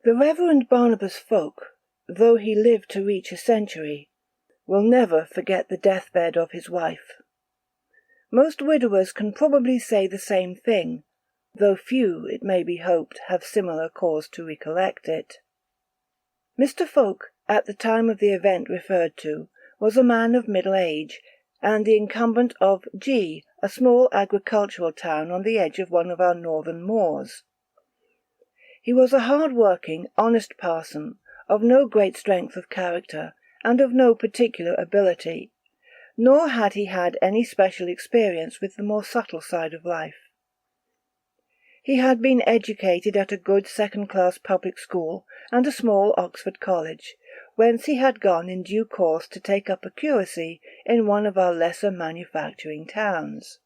The Reverend Barnabas Fowke, though he lived to reach a century, will never forget the deathbed of his wife. Most widowers can probably say the same thing, though few, it may be hoped, have similar cause to recollect it. Mr. Fowke, at the time of the event referred to, was a man of middle age, and the incumbent of G, a small agricultural town on the edge of one of our northern moors. He was a hard-working, honest parson, of no great strength of character, and of no particular ability, nor had he had any special experience with the more subtle side of life. He had been educated at a good second-class public school and a small Oxford college, whence he had gone in due course to take up a curacy in one of our lesser manufacturing towns.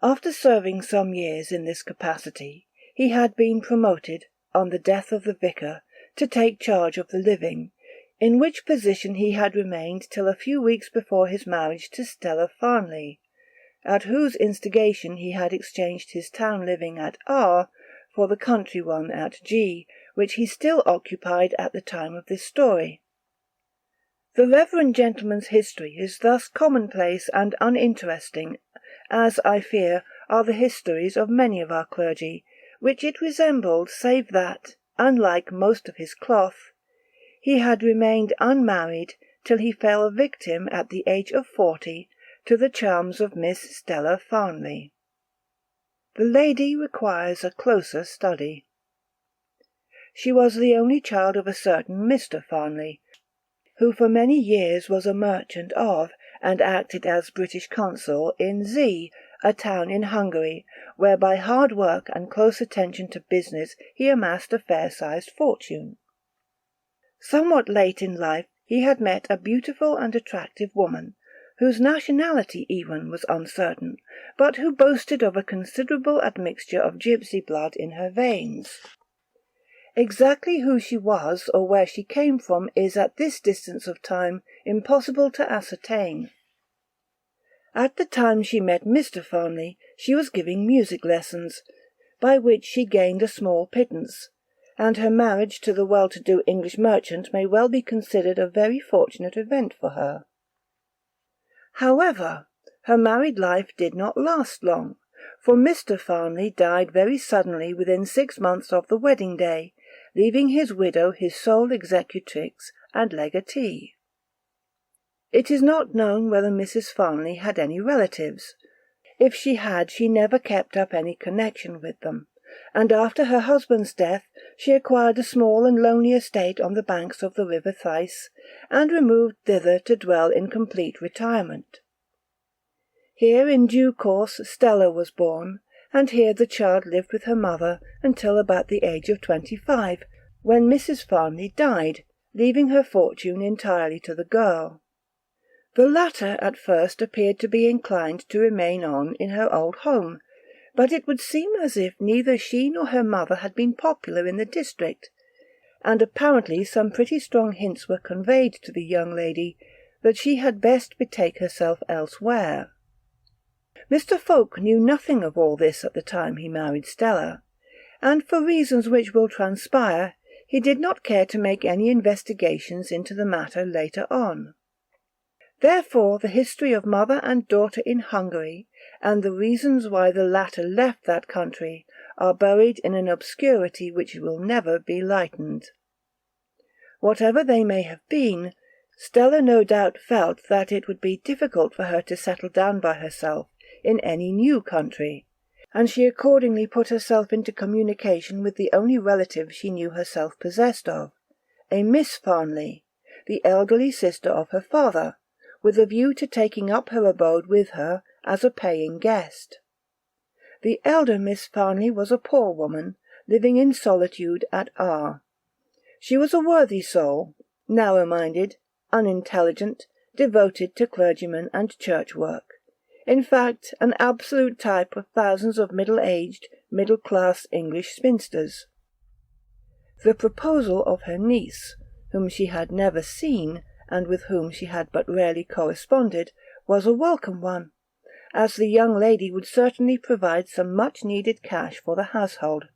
After serving some years in this capacity, he had been promoted, on the death of the vicar, to take charge of the living, in which position he had remained till a few weeks before his marriage to Stella Farnley, at whose instigation he had exchanged his town living at R for the country one at G, which he still occupied at the time of this story. The reverend gentleman's history is thus commonplace and uninteresting, as, I fear, are the histories of many of our clergy, which it resembled, save that, unlike most of his cloth, he had remained unmarried till he fell a victim at the age of 40 to the charms of Miss Stella Farnley. The lady requires a closer study. She was the only child of a certain Mr. Farnley, who for many years was a merchant of, and acted as British consul in Z, a town in Hungary, where by hard work and close attention to business he amassed a fair-sized fortune. Somewhat late in life he had met a beautiful and attractive woman, whose nationality even was uncertain, but who boasted of a considerable admixture of gypsy blood in her veins. Exactly who she was or where she came from is at this distance of time impossible to ascertain. At the time she met Mr. Farnley she was giving music lessons, by which she gained a small pittance, and her marriage to the well-to-do English merchant may well be considered a very fortunate event for her. However, her married life did not last long, for Mr. Farnley died very suddenly within 6 months of the wedding day, leaving his widow his sole executrix and legatee. It is not known whether Mrs. Farnley had any relatives. If she had, she never kept up any connection with them, and after her husband's death she acquired a small and lonely estate on the banks of the river Theiss, and removed thither to dwell in complete retirement. Here in due course Stella was born, and here the child lived with her mother until about the age of 25, when Mrs. Farnley died, leaving her fortune entirely to the girl. The latter at first appeared to be inclined to remain on in her old home, but it would seem as if neither she nor her mother had been popular in the district, and apparently some pretty strong hints were conveyed to the young lady that she had best betake herself elsewhere. Mr. Fowke knew nothing of all this at the time he married Stella, and for reasons which will transpire, he did not care to make any investigations into the matter later on. Therefore the history of mother and daughter in Hungary, and the reasons why the latter left that country, are buried in an obscurity which will never be lightened. Whatever they may have been, Stella no doubt felt that it would be difficult for her to settle down by herself in any new country, and she accordingly put herself into communication with the only relative she knew herself possessed of, a Miss Farnley, the elderly sister of her father, with a view to taking up her abode with her as a paying guest. The elder Miss Farnley was a poor woman, living in solitude at R. She was a worthy soul, narrow-minded, unintelligent, devoted to clergymen and church work. In fact, an absolute type of thousands of middle-aged, middle-class English spinsters. The proposal of her niece, whom she had never seen, and with whom she had but rarely corresponded, was a welcome one, as the young lady would certainly provide some much-needed cash for the household,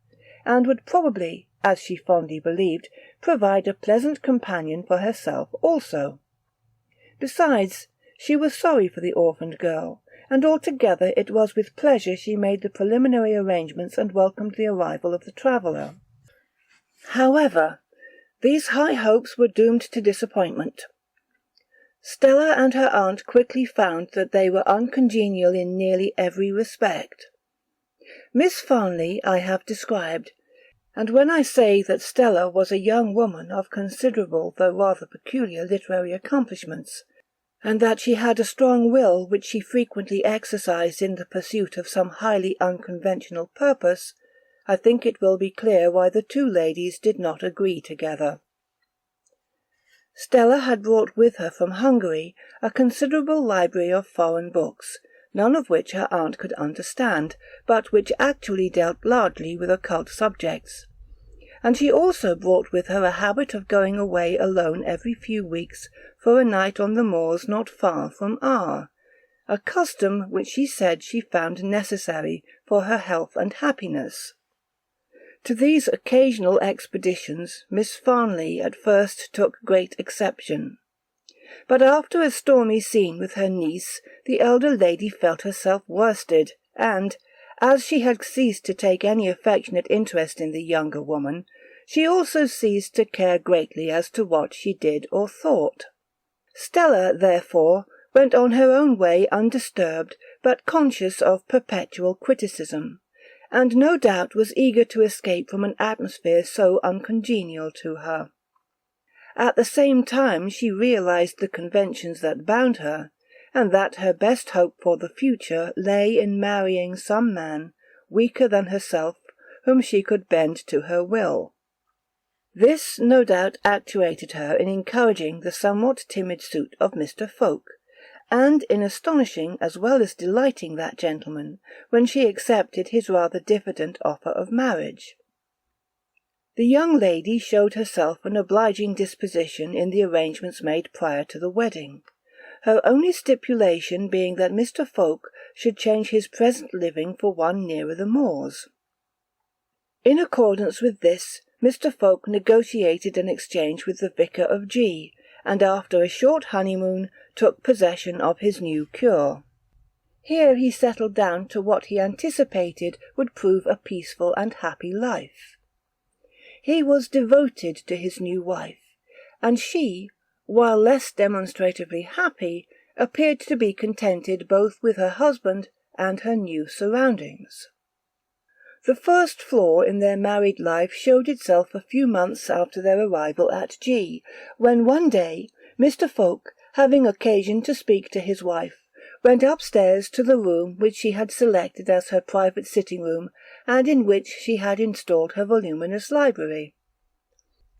and would probably, as she fondly believed, provide a pleasant companion for herself also. Besides, she was sorry for the orphaned girl, and altogether it was with pleasure she made the preliminary arrangements and welcomed the arrival of the traveller. However, these high hopes were doomed to disappointment. Stella and her aunt quickly found that they were uncongenial in nearly every respect. Miss Farnley I have described, and when I say that Stella was a young woman of considerable though rather peculiar literary accomplishments, and that she had a strong will which she frequently exercised in the pursuit of some highly unconventional purpose, I think it will be clear why the two ladies did not agree together. Stella had brought with her from Hungary a considerable library of foreign books, none of which her aunt could understand, but which actually dealt largely with occult subjects. And she also brought with her a habit of going away alone every few weeks for a night on the moors not far from R, a custom which she said she found necessary for her health and happiness. To these occasional expeditions Miss Farnley at first took great exception. But after a stormy scene with her niece, the elder lady felt herself worsted, and, as she had ceased to take any affectionate interest in the younger woman, she also ceased to care greatly as to what she did or thought. Stella, therefore, went on her own way undisturbed, but conscious of perpetual criticism, and no doubt was eager to escape from an atmosphere so uncongenial to her. At the same time she realized the conventions that bound her, and that her best hope for the future lay in marrying some man, weaker than herself, whom she could bend to her will. This no doubt actuated her in encouraging the somewhat timid suit of Mr. Fowke, and in astonishing as well as delighting that gentleman when she accepted his rather diffident offer of marriage. The young lady showed herself an obliging disposition in the arrangements made prior to the wedding, her only stipulation being that Mr. Fowke should change his present living for one nearer the moors. In accordance with this, Mr. Fowke negotiated an exchange with the vicar of G, and after a short honeymoon took possession of his new cure. Here he settled down to what he anticipated would prove a peaceful and happy life. He was devoted to his new wife, and she, while less demonstratively happy, appeared to be contented both with her husband and her new surroundings. The first flaw in their married life showed itself a few months after their arrival at G, when one day Mr. Fowke, having occasion to speak to his wife, went upstairs to the room which she had selected as her private sitting-room, and in which she had installed her voluminous library.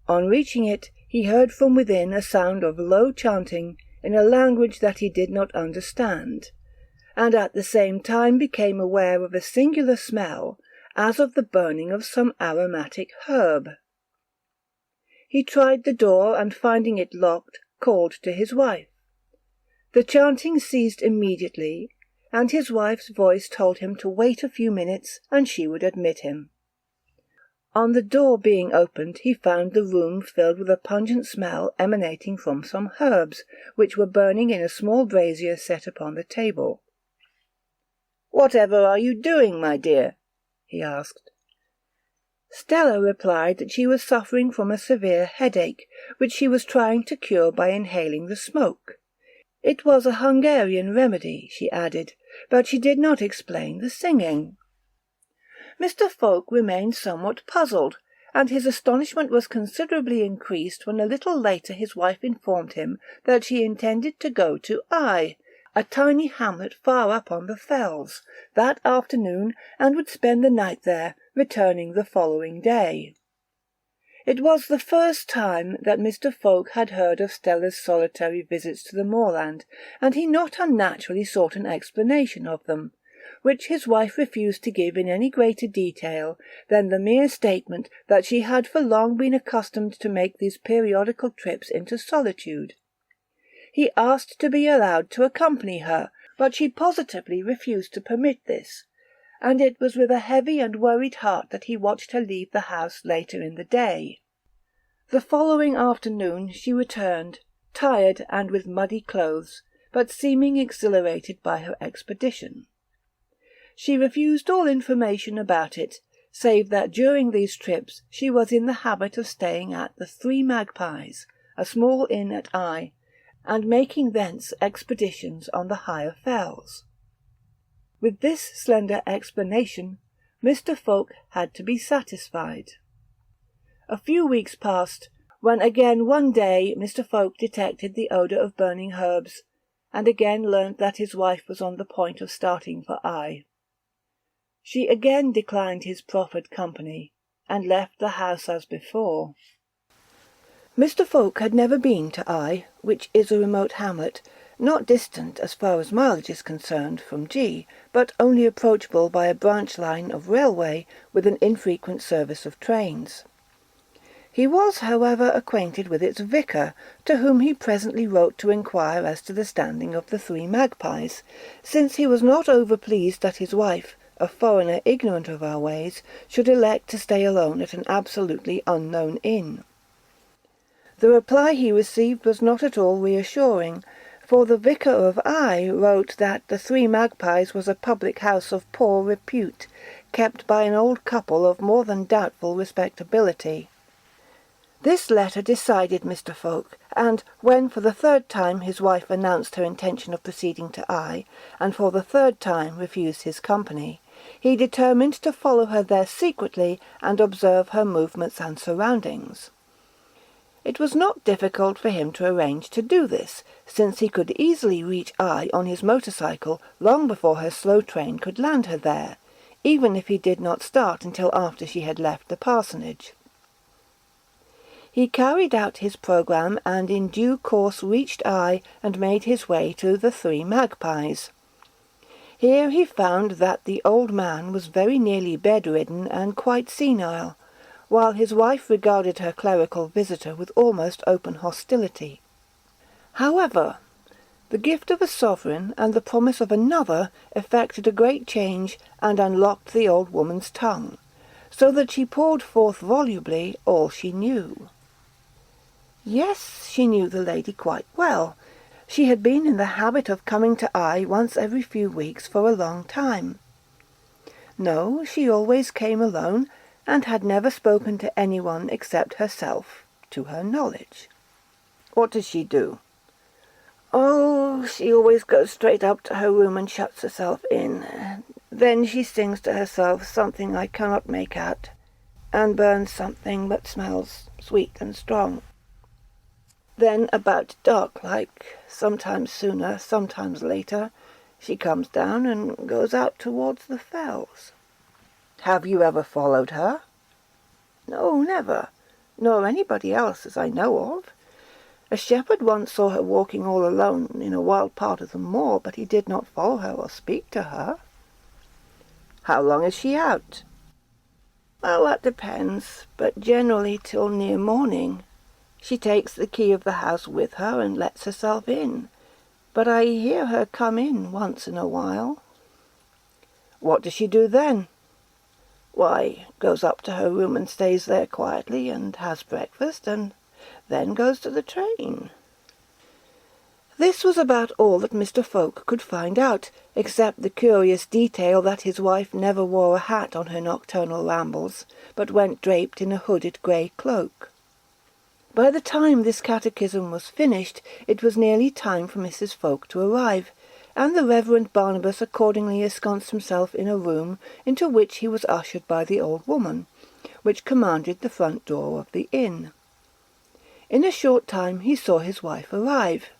On reaching it, he heard from within a sound of low chanting in a language that he did not understand, and at the same time became aware of a singular smell, as of the burning of some aromatic herb. He tried the door, and finding it locked, called to his wife. The chanting ceased immediately, and his wife's voice told him to wait a few minutes, and she would admit him. On the door being opened, he found the room filled with a pungent smell emanating from some herbs, which were burning in a small brazier set upon the table. "Whatever are you doing, my dear?" he asked. Stella replied that she was suffering from a severe headache, which she was trying to cure by inhaling the smoke. It was a Hungarian remedy, she added, but she did not explain the singing. Mr. Fowke remained somewhat puzzled, and his astonishment was considerably increased when a little later his wife informed him that she intended to go to I, a tiny hamlet far up on the fells, that afternoon, and would spend the night there, returning the following day. It was the first time that Mr. Fowke had heard of Stella's solitary visits to the moorland, and he not unnaturally sought an explanation of them, which his wife refused to give in any greater detail than the mere statement that she had for long been accustomed to make these periodical trips into solitude. He asked to be allowed to accompany her, but she positively refused to permit this, and it was with a heavy and worried heart that he watched her leave the house later in the day. The following afternoon she returned, tired and with muddy clothes, but seeming exhilarated by her expedition. She refused all information about it, save that during these trips she was in the habit of staying at the Three Magpies, a small inn at Eye, and making thence expeditions on the higher fells. With this slender explanation, Mr. Fowke had to be satisfied. A few weeks passed, when again one day Mr. Fowke detected the odour of burning herbs, and again learnt that his wife was on the point of starting for Eye. She again declined his proffered company, and left the house as before. Mr. Fowke had never been to Eye, which is a remote hamlet, not distant as far as mileage is concerned from G, but only approachable by a branch line of railway with an infrequent service of trains. He was, however, acquainted with its vicar, to whom he presently wrote to inquire as to the standing of the Three Magpies, since he was not over-pleased that his wife, a foreigner ignorant of our ways, should elect to stay alone at an absolutely unknown inn. The reply he received was not at all reassuring, for the vicar of Eye wrote that the Three Magpies was a public house of poor repute, kept by an old couple of more than doubtful respectability. This letter decided Mr. Fowke, and when for the third time his wife announced her intention of proceeding to Eye, and for the third time refused his company, he determined to follow her there secretly and observe her movements and surroundings. It was not difficult for him to arrange to do this, since he could easily reach Eye on his motorcycle long before her slow train could land her there, even if he did not start until after she had left the parsonage. He carried out his programme and in due course reached Eye and made his way to the Three Magpies. Here he found that the old man was very nearly bedridden and quite senile, while his wife regarded her clerical visitor with almost open hostility. However, the gift of a sovereign and the promise of another effected a great change and unlocked the old woman's tongue, so that she poured forth volubly all she knew. Yes, she knew the lady quite well. She had been in the habit of coming to Eye once every few weeks for a long time. No, she always came alone, and had never spoken to anyone except herself, to her knowledge. What does she do? Oh, she always goes straight up to her room and shuts herself in. Then she sings to herself something I cannot make out, and burns something that smells sweet and strong. Then about dark, like, sometimes sooner, sometimes later, she comes down and goes out towards the fells. Have you ever followed her? No, never, nor anybody else as I know of. A shepherd once saw her walking all alone in a wild part of the moor, but he did not follow her or speak to her. How long is she out? Well, that depends, but generally till near morning. She takes the key of the house with her and lets herself in, but I hear her come in once in a while. What does she do then? Why, goes up to her room and stays there quietly and has breakfast, and then goes to the train. This was about all that Mr. Fowke could find out, except the curious detail that his wife never wore a hat on her nocturnal rambles, but went draped in a hooded grey cloak. By the time this catechism was finished, it was nearly time for Mrs. Fowke to arrive, and the Reverend Barnabas accordingly ensconced himself in a room into which he was ushered by the old woman, which commanded the front door of the inn. In a short time he saw his wife arrive.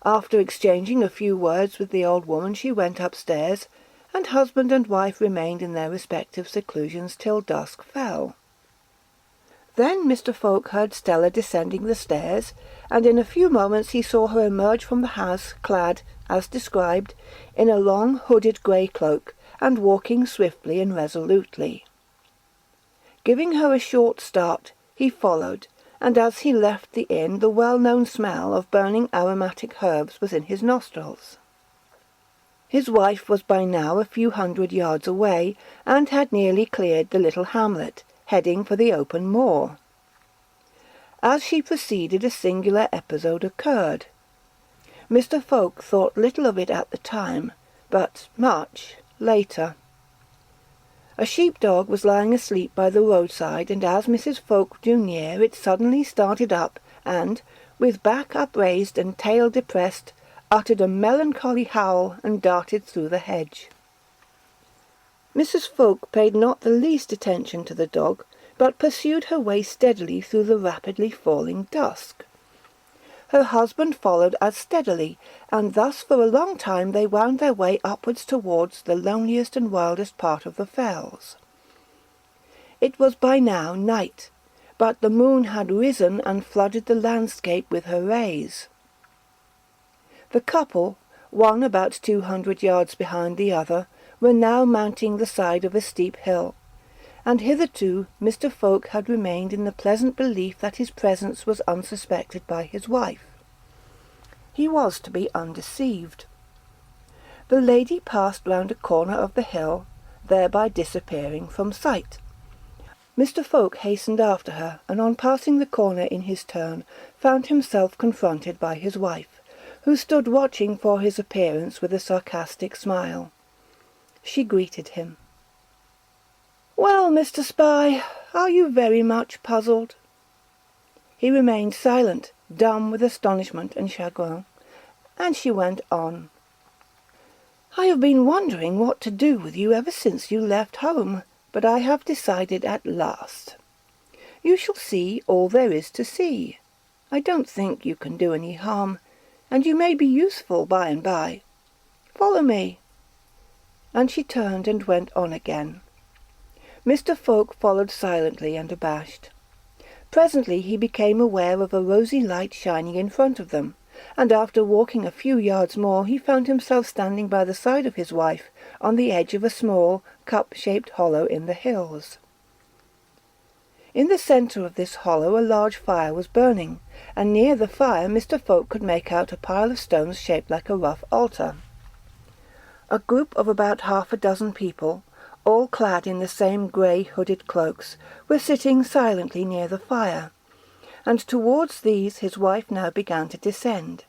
After exchanging a few words with the old woman, she went upstairs, and husband and wife remained in their respective seclusions till dusk fell. Then Mr. Fowke heard Stella descending the stairs, and in a few moments he saw her emerge from the house clad, as described, in a long hooded grey cloak, and walking swiftly and resolutely. Giving her a short start, he followed, and as he left the inn the well-known smell of burning aromatic herbs was in his nostrils. His wife was by now a few 100 yards away, and had nearly cleared the little hamlet, heading for the open moor. As she proceeded, a singular episode occurred. Mr. Fowke thought little of it at the time, but much later. A sheep-dog was lying asleep by the roadside, and as Mrs. Fowke drew near, it suddenly started up, and, with back upraised and tail depressed, uttered a melancholy howl and darted through the hedge. Mrs. Fowke paid not the least attention to the dog, but pursued her way steadily through the rapidly falling dusk. Her husband followed as steadily, and thus for a long time they wound their way upwards towards the loneliest and wildest part of the fells. It was by now night, but the moon had risen and flooded the landscape with her rays. The couple, one about 200 yards behind the other, were now mounting the side of a steep hill, and hitherto Mr. Fowke had remained in the pleasant belief that his presence was unsuspected by his wife. He was to be undeceived. The lady passed round a corner of the hill, thereby disappearing from sight. Mr. Fowke hastened after her, and on passing the corner in his turn, found himself confronted by his wife, who stood watching for his appearance with a sarcastic smile. She greeted him. "Well, Mr. Spy, are you very much puzzled?" He remained silent, dumb with astonishment and chagrin, and she went on. "I have been wondering what to do with you ever since you left home, but I have decided at last. You shall see all there is to see. I don't think you can do any harm, and you may be useful by and by. Follow me." And she turned and went on again. Mr. Fowke followed silently and abashed. Presently he became aware of a rosy light shining in front of them, and after walking a few yards more he found himself standing by the side of his wife on the edge of a small, cup-shaped hollow in the hills. In the centre of this hollow a large fire was burning, and near the fire Mr. Fowke could make out a pile of stones shaped like a rough altar. A group of about 6 people, all clad in the same grey hooded cloaks, were sitting silently near the fire, and towards these his wife now began to descend,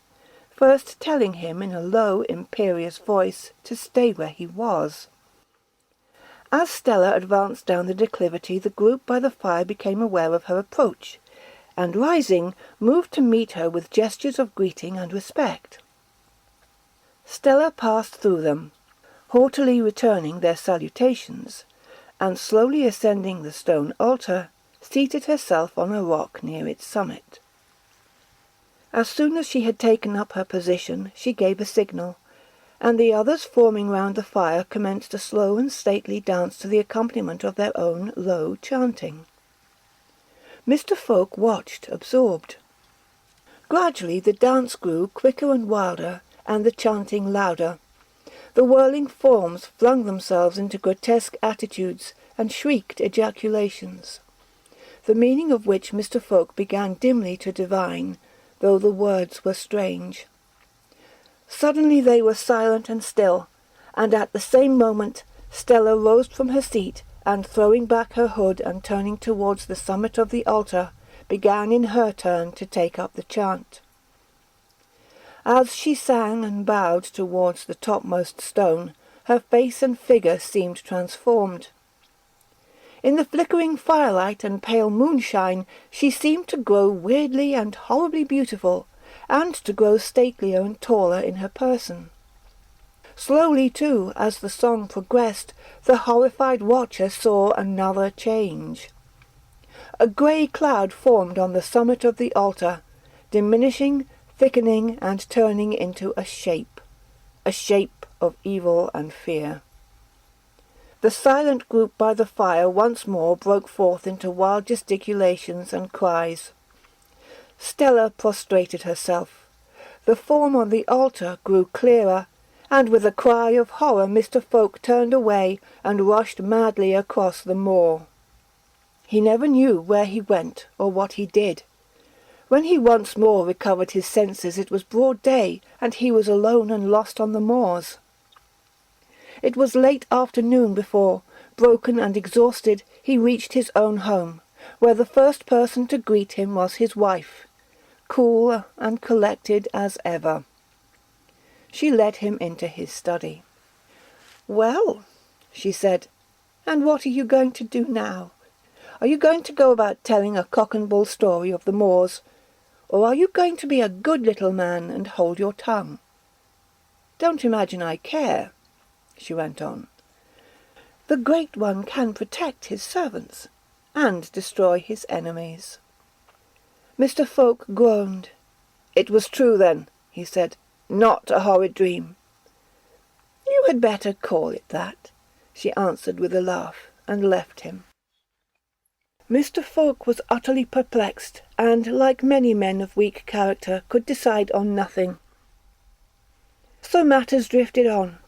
first telling him in a low, imperious voice to stay where he was. As Stella advanced down the declivity, the group by the fire became aware of her approach, and rising, moved to meet her with gestures of greeting and respect. Stella passed through them, haughtily returning their salutations, and slowly ascending the stone altar, seated herself on a rock near its summit. As soon as she had taken up her position, she gave a signal, and the others forming round the fire commenced a slow and stately dance to the accompaniment of their own low chanting. Mr. Fowke watched, absorbed. Gradually the dance grew quicker and wilder, and the chanting louder. The whirling forms flung themselves into grotesque attitudes and shrieked ejaculations, the meaning of which Mr. Fowke began dimly to divine, though the words were strange. Suddenly they were silent and still, and at the same moment Stella rose from her seat, and throwing back her hood and turning towards the summit of the altar, began in her turn to take up the chant. As she sang and bowed towards the topmost stone, her face and figure seemed transformed. In the flickering firelight and pale moonshine she seemed to grow weirdly and horribly beautiful, and to grow statelier and taller in her person. Slowly, too, as the song progressed, the horrified watcher saw another change. A grey cloud formed on the summit of the altar, diminishing, thickening, and turning into a shape of evil and fear. The silent group by the fire once more broke forth into wild gesticulations and cries. Stella prostrated herself. The form on the altar grew clearer, and with a cry of horror Mr. Fowke turned away and rushed madly across the moor. He never knew where he went or what he did. When he once more recovered his senses, it was broad day, and he was alone and lost on the moors. It was late afternoon before, broken and exhausted, he reached his own home, where the first person to greet him was his wife, cool and collected as ever. She led him into his study. "Well," she said, "and what are you going to do now? Are you going to go about telling a cock-and-bull story of the moors, or are you going to be a good little man and hold your tongue? Don't imagine I care," she went on. "The Great One can protect his servants, and destroy his enemies." Mr. Fowke groaned. "It was true, then," he said, "not a horrid dream." "You had better call it that," she answered with a laugh, and left him. Mr. Fowke was utterly perplexed, and, like many men of weak character, could decide on nothing. So matters drifted on.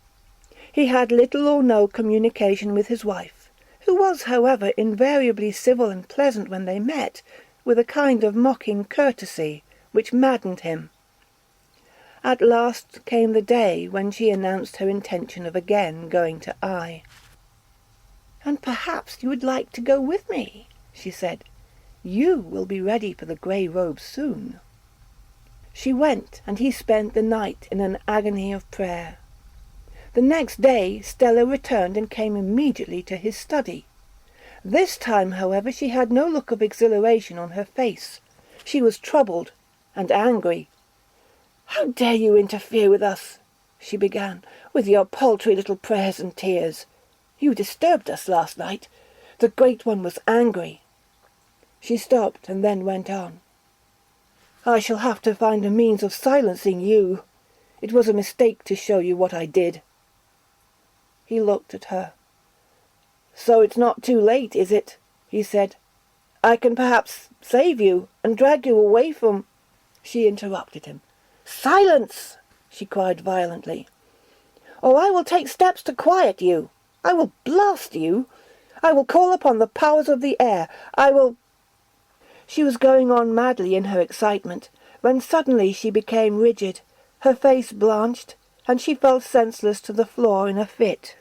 He had little or no communication with his wife, who was, however, invariably civil and pleasant when they met, with a kind of mocking courtesy, which maddened him. At last came the day when she announced her intention of again going to Eye. "And perhaps you would like to go with me," she said. "You will be ready for the grey robe soon." She went, and he spent the night in an agony of prayer. The next day Stella returned and came immediately to his study. This time, however, she had no look of exhilaration on her face. She was troubled and angry. "How dare you interfere with us," she began, "with your paltry little prayers and tears? You disturbed us last night. The Great One was angry." She stopped and then went on. "I shall have to find a means of silencing you. It was a mistake to show you what I did." He looked at her. "So it's not too late, is it?" he said. "I can perhaps save you, and drag you away from—" She interrupted him. "Silence!" she cried violently. "Or I will take steps to quiet you. I will blast you. I will call upon the powers of the air. I will—" She was going on madly in her excitement, when suddenly she became rigid, her face blanched, and she fell senseless to the floor in a fit.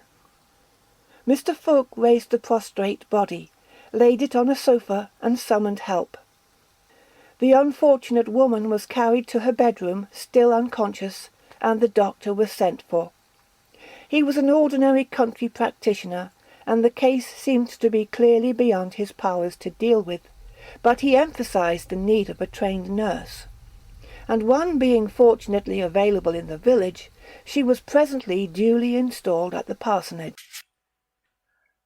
Mr. Fowke raised the prostrate body, laid it on a sofa, and summoned help. The unfortunate woman was carried to her bedroom, still unconscious, and the doctor was sent for. He was an ordinary country practitioner, and the case seemed to be clearly beyond his powers to deal with, but he emphasized the need of a trained nurse, and one being fortunately available in the village, she was presently duly installed at the parsonage.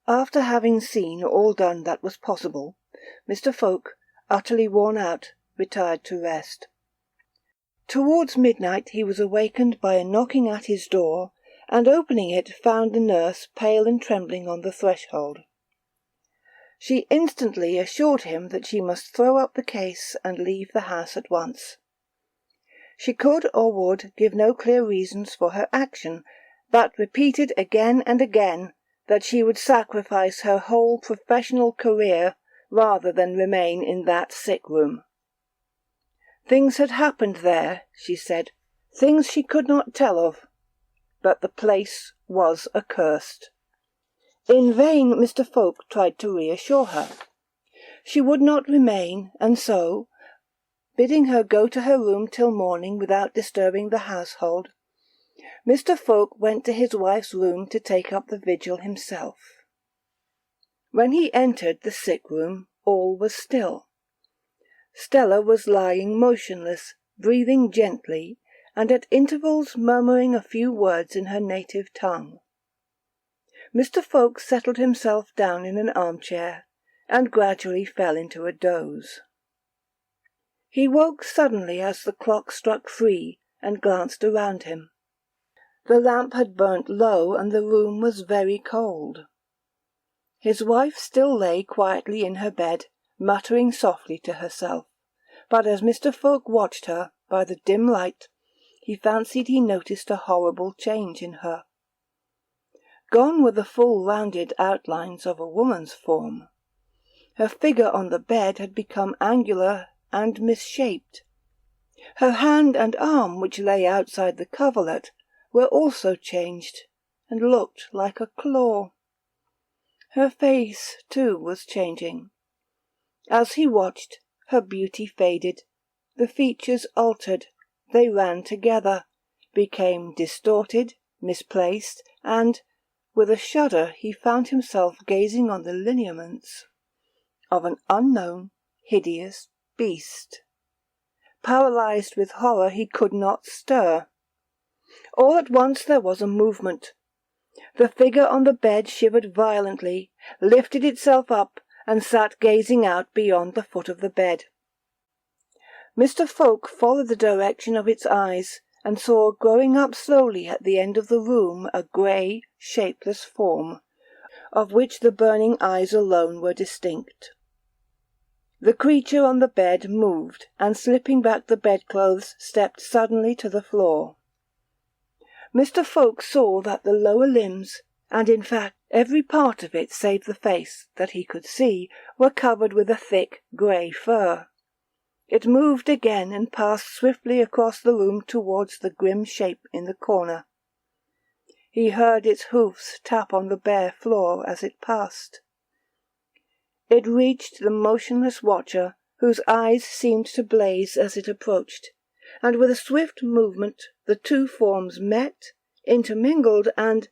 After having seen all done that was possible, Mr. Fowke, utterly worn out, retired to rest. Towards midnight he was awakened by a knocking at his door, and opening it found the nurse pale and trembling on the threshold. She instantly assured him that she must throw up the case and leave the house at once. She could or would give no clear reasons for her action, but repeated again and again that she would sacrifice her whole professional career rather than remain in that sick-room. Things had happened there, she said, things she could not tell of, but the place was accursed. In vain Mr. Fowke tried to reassure her. She would not remain, and so, bidding her go to her room till morning without disturbing the household, Mr. Fowke went to his wife's room to take up the vigil himself. When he entered the sick-room, all was still. Stella was lying motionless, breathing gently, and at intervals murmuring a few words in her native tongue. Mr. Fowke settled himself down in an armchair, and gradually fell into a doze. He woke suddenly as the clock struck 3, and glanced around him. The lamp had burnt low, and the room was very cold. His wife still lay quietly in her bed, muttering softly to herself, but as Mr. Fowke watched her, by the dim light, he fancied he noticed a horrible change in her. Gone were the full rounded outlines of a woman's form. Her figure on the bed had become angular and misshaped. Her hand and arm, which lay outside the coverlet, were also changed, and looked like a claw. Her face, too, was changing. As he watched, her beauty faded, the features altered, they ran together, became distorted, misplaced, and, with a shudder, he found himself gazing on the lineaments of an unknown, hideous beast. Paralyzed with horror, he could not stir. All at once there was a movement. The figure on the bed shivered violently, lifted itself up, and sat gazing out beyond the foot of the bed. Mr. Fowke followed the direction of its eyes, and saw growing up slowly at the end of the room a grey, shapeless form, of which the burning eyes alone were distinct. The creature on the bed moved, and slipping back the bedclothes, stepped suddenly to the floor. Mr. Fowke saw that the lower limbs, and in fact every part of it save the face that he could see, were covered with a thick grey fur. It moved again and passed swiftly across the room towards the grim shape in the corner. He heard its hoofs tap on the bare floor as it passed. It reached the motionless watcher, whose eyes seemed to blaze as it approached, and with a swift movement the two forms met, intermingled, and—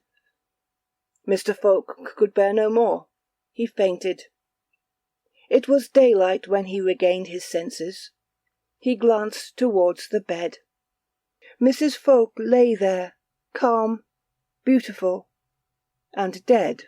Mr. Fowke could bear no more. He fainted. It was daylight when he regained his senses. He glanced towards the bed. Mrs. Fowke lay there, calm, beautiful, and dead.